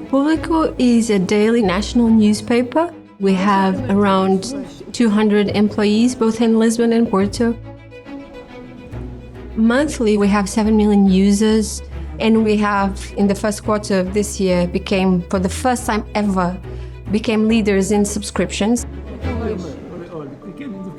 Público is a daily national newspaper. We have around 200 employees, both in Lisbon and Porto. Monthly, we have 7 million users, and we have, in the first quarter of this year, became, for the first time ever, became leaders in subscriptions.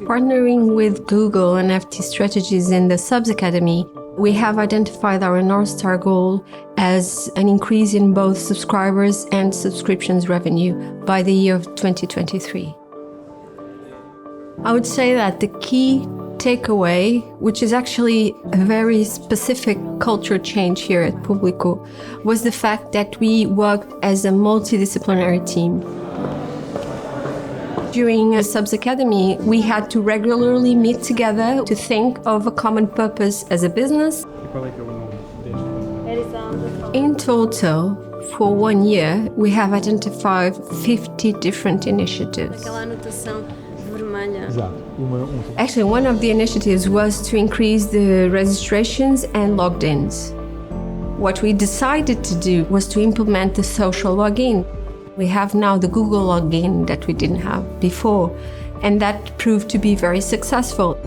Partnering with Google and FT Strategies in the Subs Academy, we have identified our North Star goal as an increase in both subscribers and subscriptions revenue by the year of 2023. I would say that the key takeaway, which is actually a very specific culture change here at Pùblico, was the fact that we worked as a multidisciplinary team. During a Subs Academy, we had to regularly meet together to think of a common purpose as a business. In total, for 1 year, we have identified 50 different initiatives. Actually, one of the initiatives was to increase the registrations and logged-ins. What we decided to do was to implement the social login. We have now the Google login that we didn't have before, and that proved to be very successful.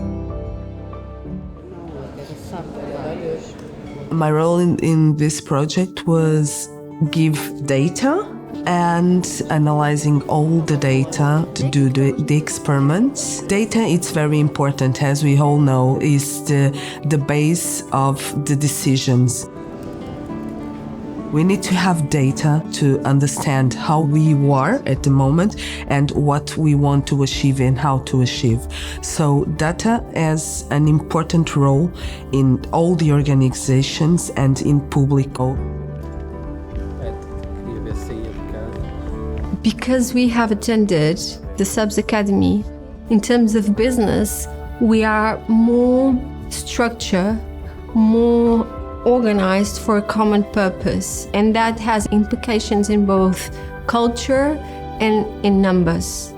My role in this project was give data and analyzing all the data to do the experiments. Data, it's very important, as we all know, is the base of the decisions. We need to have data to understand how we are at the moment and what we want to achieve and how to achieve. So data has an important role in all the organizations and in Pùblico. Because we have attended the Subs Academy, in terms of business, we are more structured, more organized for a common purpose, and that has implications in both culture and in numbers.